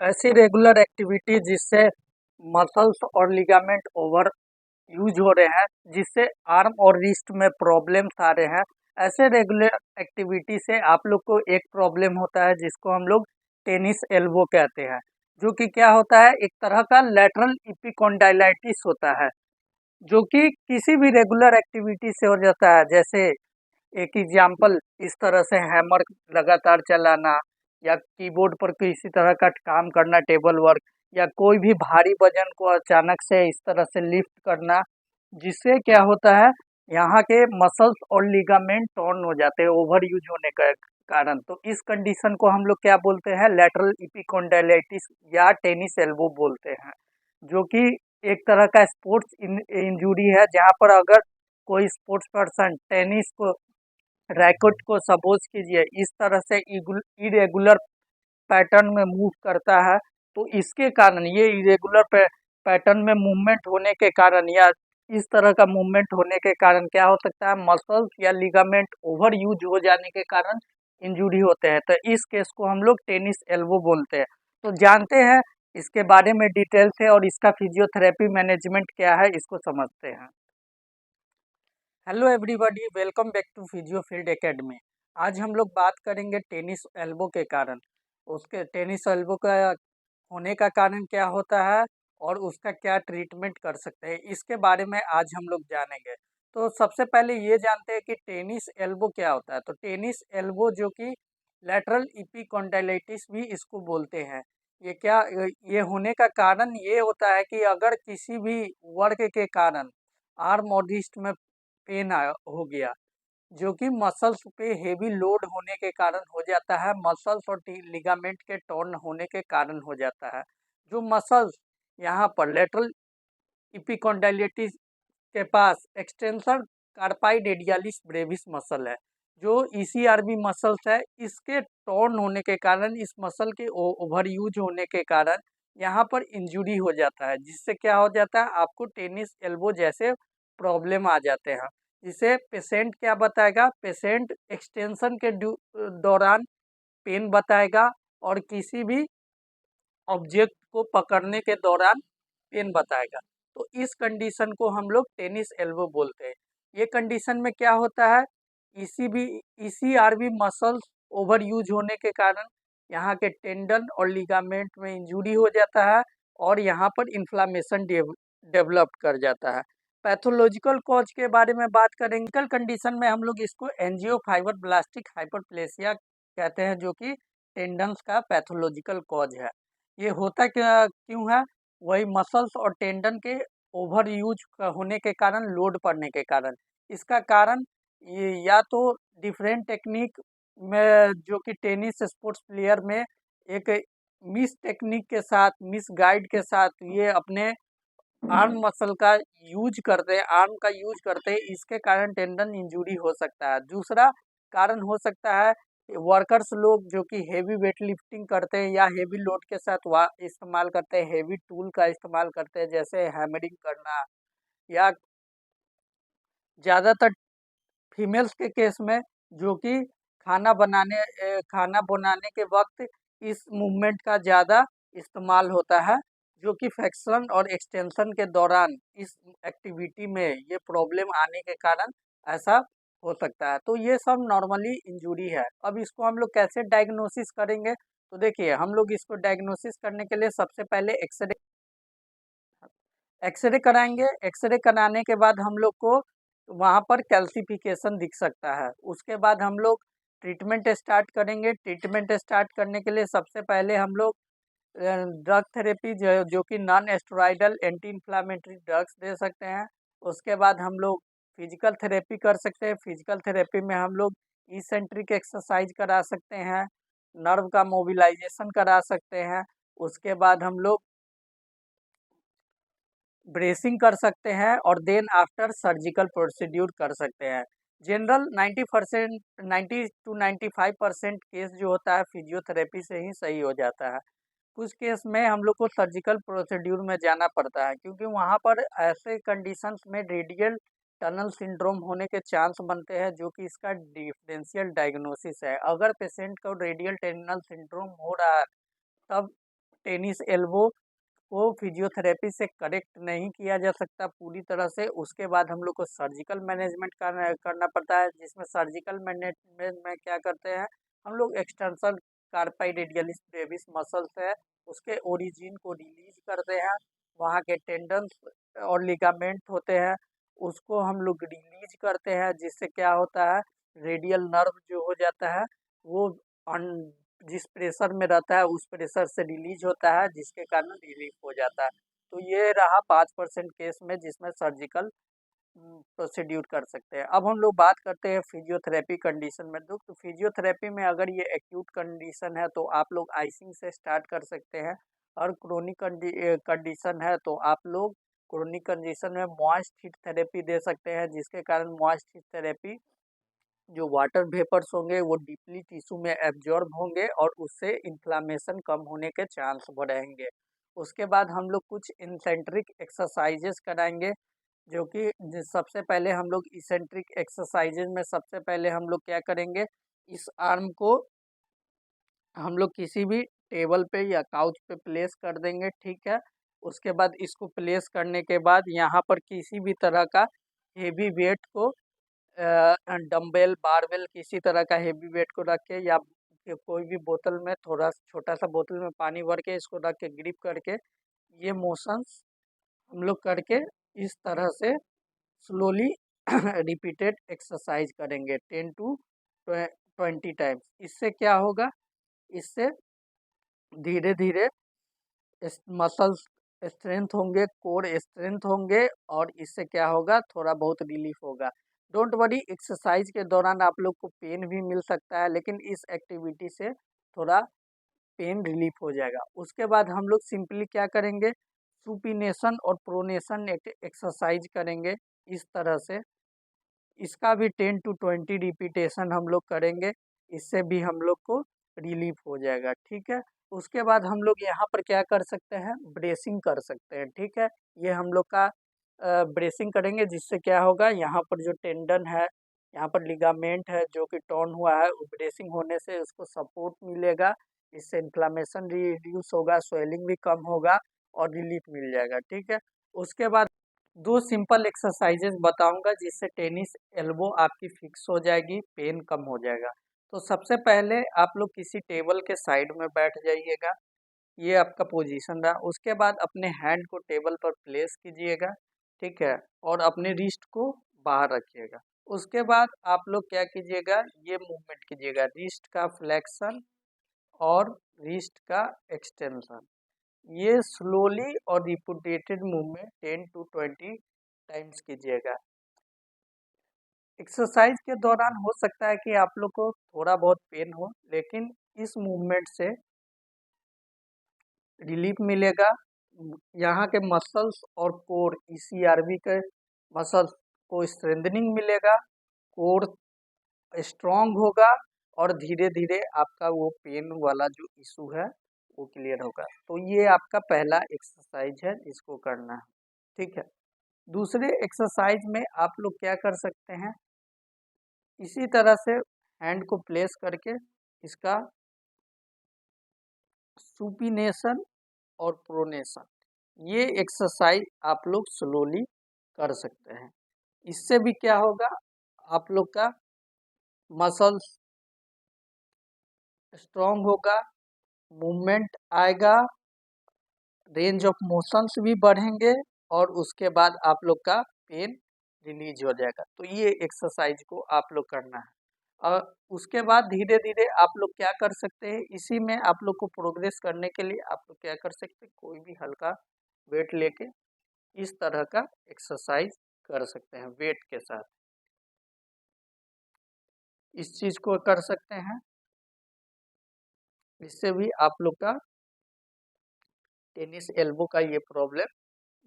ऐसी regular activity जिससे muscles और लिगामेंट ओवर यूज हो रहे हैं, जिससे आर्म और रिस्ट में प्रॉब्लम्स आ रहे हैं। ऐसे रेगुलर एक्टिविटी से आप लोग को एक प्रॉब्लम होता है जिसको हम लोग टेनिस एल्बो कहते हैं, जो कि क्या होता है, एक तरह का लैटरल इपिकॉन्डाइलाइटिस होता है, जो कि किसी भी रेगुलर एक्टिविटी से हो जाता है। जैसे एक एग्जाम्पल इस तरह से हैमर लगातार चलाना, या कीबोर्ड पर किसी तरह का काम करना, टेबल वर्क, या कोई भी भारी वजन को अचानक से इस तरह से लिफ्ट करना, जिससे क्या होता है, यहाँ के मसल्स और लिगामेंट टॉर्न हो जाते हैं ओवर यूज होने के कारण। तो इस कंडीशन को हम लोग क्या बोलते हैं, लैटरल इपिकॉन्डाइलाइटिस या टेनिस एल्बो बोलते हैं, जो कि एक तरह का स्पोर्ट्स इंजरी है, जहाँ पर अगर कोई स्पोर्ट्स पर्सन टेनिस को रैकेट को सपोज कीजिए इस तरह से इरेगुलर पैटर्न में मूव करता है, तो इसके कारण ये इरेगुलर पैटर्न में मूवमेंट होने के कारण, या इस तरह का मूवमेंट होने के कारण क्या हो सकता है, मसल्स या लिगामेंट ओवर यूज हो जाने के कारण इंजरी होते हैं। तो इस केस को हम लोग टेनिस एल्बो बोलते हैं। तो जानते हैं इसके बारे में डिटेल से, और इसका फिजियोथेरेपी मैनेजमेंट क्या है इसको समझते हैं। Hello everybody, welcome back to Physio Field Academy. आज हम लोग बात करेंगे टेनिस एल्बो के कारण, उसके टेनिस एल्बो का होने का कारण क्या होता है और उसका क्या ट्रीटमेंट कर सकते हैं, इसके बारे में आज हम लोग जानेंगे। तो सबसे पहले ये जानते हैं कि टेनिस एल्बो क्या होता है। तो टेनिस एल्बो, जो कि लैटरल इपिकॉन्डाइलाइटिस भी इसको बोलते हैं, ये होने का कारण ये होता है कि अगर किसी भी वर्क के कारण आर्म और रिस्ट में पेन हो गया, जो कि मसल्स पे हेवी लोड होने के कारण हो जाता है, मसल्स और लिगामेंट के टॉर्न होने के कारण हो जाता है। जो मसल्स यहाँ पर लेटरल इपिकॉन्डाइलेटिस के पास extensor carpi radialis brevis muscle है, जो ईसीआरबी मसल्स है, इसके टॉर्न होने के कारण, इस मसल के ओवर यूज होने के कारण यहाँ पर इंजुरी हो जाता है, जिससे क्या हो जाता है, आपको टेनिस एल्बो जैसे प्रॉब्लम आ जाते हैं। जिसे पेशेंट क्या बताएगा, पेशेंट एक्सटेंशन के दौरान पेन बताएगा, और किसी भी ऑब्जेक्ट को पकड़ने के दौरान पेन बताएगा। तो इस कंडीशन को हम लोग टेनिस एल्बो बोलते हैं। ये कंडीशन में क्या होता है, ईसीबी ईसीआरबी मसल्स ओवर यूज होने के कारण यहाँ के टेंडन और लिगामेंट में इंजरी हो जाता है, और यहाँ पर इन्फ्लामेशन डेवलप कर जाता है। पैथोलॉजिकल कॉज के बारे में बात करेंगे, कंडीशन में हम लोग इसको एंजियोफाइब्रोब्लास्टिक हाइपरप्लेसिया कहते हैं, जो कि टेंडन्स का पैथोलॉजिकल कॉज है। ये होता क्या क्यों है, वही मसल्स और टेंडन के ओवर यूज होने के कारण, लोड पड़ने के कारण। इसका कारण ये या तो डिफरेंट टेक्निक में, जो कि टेनिस स्पोर्ट्स प्लेयर में एक मिस टेक्निक के साथ, मिस गाइड के साथ ये अपने आर्म मसल का यूज करते हैं, आर्म का यूज करते हैं, इसके कारण टेंडन इंजरी हो सकता है। दूसरा कारण हो सकता है, वर्कर्स लोग जो कि हेवी वेट लिफ्टिंग करते हैं या हेवी लोड के साथ इस्तेमाल करते हैं, हेवी टूल का इस्तेमाल करते हैं, जैसे हैमरिंग करना, या ज़्यादातर फीमेल्स के केस में, जो कि खाना बनाने के वक्त इस मूवमेंट का ज़्यादा इस्तेमाल होता है, जो कि फ्लेक्शन और एक्सटेंशन के दौरान इस एक्टिविटी में ये प्रॉब्लम आने के कारण ऐसा हो सकता है। तो ये सब नॉर्मली इंजरी है। अब इसको हम लोग कैसे डायग्नोसिस करेंगे, तो देखिए, हम लोग इसको डायग्नोसिस करने के लिए सबसे पहले एक्सरे कराएंगे। एक्सरे कराने के बाद हम लोग को वहाँ पर कैल्सिफिकेशन दिख सकता है। उसके बाद हम लोग ट्रीटमेंट स्टार्ट करेंगे। ट्रीटमेंट स्टार्ट करने के लिए सबसे पहले हम लोग ड्रग थेरेपी, जो कि non एस्टेरॉयडल anti inflammatory drugs they सकते हैं। उसके बाद हम लोग फिजिकल थेरेपी कर सकते हैं। फिजिकल थेरेपी में हम लोग इसेंट्रिक एक्सरसाइज करा सकते हैं, नर्व का मोबिलाइजेशन करा सकते हैं। उसके बाद हम लोग ब्रेसिंग कर सकते हैं, और देन आफ्टर सर्जिकल प्रोसीड्यूर कर सकते हैं। जनरल 90% 90 to 95% केस जो होता है फिजियोथेरेपी से ही सही हो जाता है। कुछ केस में हम लोग को सर्जिकल प्रोसीड्यूर में जाना पड़ता है, क्योंकि वहाँ पर ऐसे कंडीशंस में रेडियल टनल सिंड्रोम होने के चांस बनते हैं, जो कि इसका डिफरेंशियल डायग्नोसिस है। अगर पेशेंट को रेडियल टनल सिंड्रोम हो रहा है, तब टेनिस एल्बो को फिजियोथेरेपी से करेक्ट नहीं किया जा सकता पूरी तरह से। उसके बाद हम लोग को सर्जिकल मैनेजमेंट करना पड़ता है, जिसमें सर्जिकल मैनेजमेंट में क्या करते हैं हम लोग, एक्सटर्नल कार्पाई रेडियलिस ब्रेविस मसल्स है, उसके ओरिजिन को रिलीज करते हैं। वहाँ के टेंडन्स और लिगामेंट होते हैं, उसको हम लोग रिलीज करते हैं, जिससे क्या होता है रेडियल नर्व जो हो जाता है वो जिस प्रेशर में रहता है उस प्रेशर से रिलीज होता है, जिसके कारण रिलीफ हो जाता है। तो ये रहा 5% केस में जिसमें सर्जिकल प्रोसीड्यूर कर सकते हैं। अब हम लोग बात करते हैं फिजियोथेरेपी कंडीशन में। तो फिजियोथेरेपी में अगर ये एक्यूट कंडीशन है तो आप लोग आइसिंग से स्टार्ट कर सकते हैं, और क्रोनिक कंडीशन है तो आप लोग क्रोनिक कंडीशन में मॉइस्ट हीट थेरेपी दे सकते हैं, जिसके कारण मॉइस्ट हीट थेरेपी जो वाटर वेपर्स होंगे वो डीपली टिश्यू में एब्जॉर्ब होंगे और उससे इन्फ्लामेशन कम होने के चांस बढ़ेंगे। उसके बाद हम लोग कुछ इंसेंट्रिक एक्सरसाइजेस कराएंगे, जो कि सबसे पहले हम लोग इसेंट्रिक एक्सरसाइजेज में सबसे पहले हम लोग क्या करेंगे, इस आर्म को हम लोग किसी भी टेबल पे या काउच पे प्लेस कर देंगे, ठीक है। उसके बाद इसको प्लेस करने के बाद यहाँ पर किसी भी तरह का हेवी वेट को डंबल बारबेल किसी तरह का हेवी वेट को रख के, या कोई भी बोतल में थोड़ा छोटा सा बोतल में पानी भर के इसको रख के ग्रिप करके ये मोशंस हम लोग करके इस तरह से स्लोली रिपीटेड एक्सरसाइज करेंगे 10 to 20 टाइम्स। इससे क्या होगा, इससे धीरे धीरे मसल्स स्ट्रेंथ होंगे, कोर स्ट्रेंथ होंगे, और इससे क्या होगा थोड़ा बहुत रिलीफ होगा। डोंट वरी, एक्सरसाइज के दौरान आप लोग को पेन भी मिल सकता है, लेकिन इस एक्टिविटी से थोड़ा पेन रिलीफ हो जाएगा। उसके बाद हम लोग सिंपली क्या करेंगे, सुपिनेशन और प्रोनेशन एक्सरसाइज करेंगे इस तरह से। इसका भी 10 to 20 रिपीटेशन हम लोग करेंगे, इससे भी हम लोग को रिलीफ हो जाएगा, ठीक है। उसके बाद हम लोग यहाँ पर क्या कर सकते हैं, ब्रेसिंग कर सकते हैं, ठीक है। ये हम लोग का ब्रेसिंग करेंगे, जिससे क्या होगा यहाँ पर जो टेंडन है, यहाँ पर लिगामेंट है जो कि टॉर्न हुआ है, वो ब्रेसिंग होने से उसको सपोर्ट मिलेगा, इससे इन्फ्लामेशन रिड्यूस होगा, स्वेलिंग भी कम होगा और रिलीफ मिल जाएगा, ठीक है। उसके बाद दो सिंपल एक्सरसाइजेज बताऊंगा, जिससे टेनिस एल्बो आपकी फिक्स हो जाएगी, पेन कम हो जाएगा। तो सबसे पहले आप लोग किसी टेबल के साइड में बैठ जाइएगा, ये आपका पोजीशन रहा। उसके बाद अपने हैंड को टेबल पर प्लेस कीजिएगा, ठीक है, और अपने रिस्ट को बाहर रखिएगा। उसके बाद आप लोग क्या कीजिएगा, ये मूवमेंट कीजिएगा, रिस्ट का फ्लेक्शन और रिस्ट का एक्सटेंशन। ये स्लोली और रिपीटेड मूवमेंट 10 to 20 टाइम्स कीजिएगा। एक्सरसाइज के दौरान हो सकता है कि आप लोग को थोड़ा बहुत पेन हो, लेकिन इस मूवमेंट से रिलीफ मिलेगा। यहाँ के मसल्स और कोर ईसीआरबी के मसल्स को स्ट्रेंथनिंग मिलेगा, कोर स्ट्रांग होगा, और धीरे धीरे आपका वो पेन वाला जो इशू है वो क्लियर होगा। तो ये आपका पहला एक्सरसाइज है जिसको करना है, ठीक है। दूसरे एक्सरसाइज में आप लोग क्या कर सकते हैं, इसी तरह से हैंड को प्लेस करके इसका सुपिनेशन और प्रोनेशन, ये एक्सरसाइज आप लोग स्लोली कर सकते हैं। इससे भी क्या होगा, आप लोग का मसल्स स्ट्रांग होगा, मूवमेंट आएगा, रेंज ऑफ मोशंस भी बढ़ेंगे, और उसके बाद आप लोग का पेन रिलीज हो जाएगा। तो ये एक्सरसाइज को आप लोग करना है। और उसके बाद धीरे धीरे आप लोग क्या कर सकते हैं, इसी में आप लोग को प्रोग्रेस करने के लिए आप लोग क्या कर सकते हैं, कोई भी हल्का वेट लेके इस तरह का एक्सरसाइज कर सकते हैं वेट के साथ, इस चीज को कर सकते हैं। इससे भी आप लोग का टेनिस एल्बो का ये प्रॉब्लम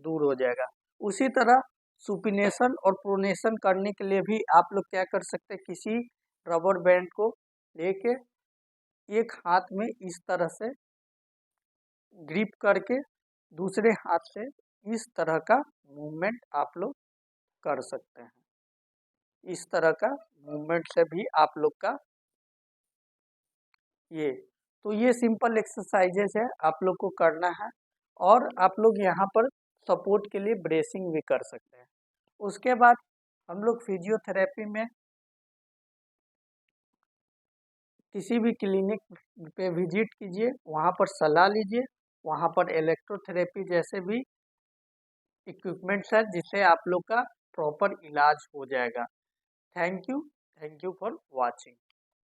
दूर हो जाएगा। उसी तरह सुपिनेशन और प्रोनेशन करने के लिए भी आप लोग क्या कर सकते हैं, किसी रबर बैंड को लेके एक हाथ में इस तरह से ग्रिप करके दूसरे हाथ से इस तरह का मूवमेंट आप लोग कर सकते हैं। इस तरह का मूवमेंट से भी आप लोग का ये तो ये सिंपल एक्सरसाइजेज है, आप लोग को करना है। और आप लोग यहाँ पर सपोर्ट के लिए ब्रेसिंग भी कर सकते हैं। उसके बाद हम लोग फिजियोथेरेपी में किसी भी क्लिनिक पे विजिट कीजिए, वहाँ पर सलाह लीजिए, वहाँ पर इलेक्ट्रोथेरेपी जैसे भी इक्विपमेंट्स है जिससे आप लोग का प्रॉपर इलाज हो जाएगा। Thank you for watching.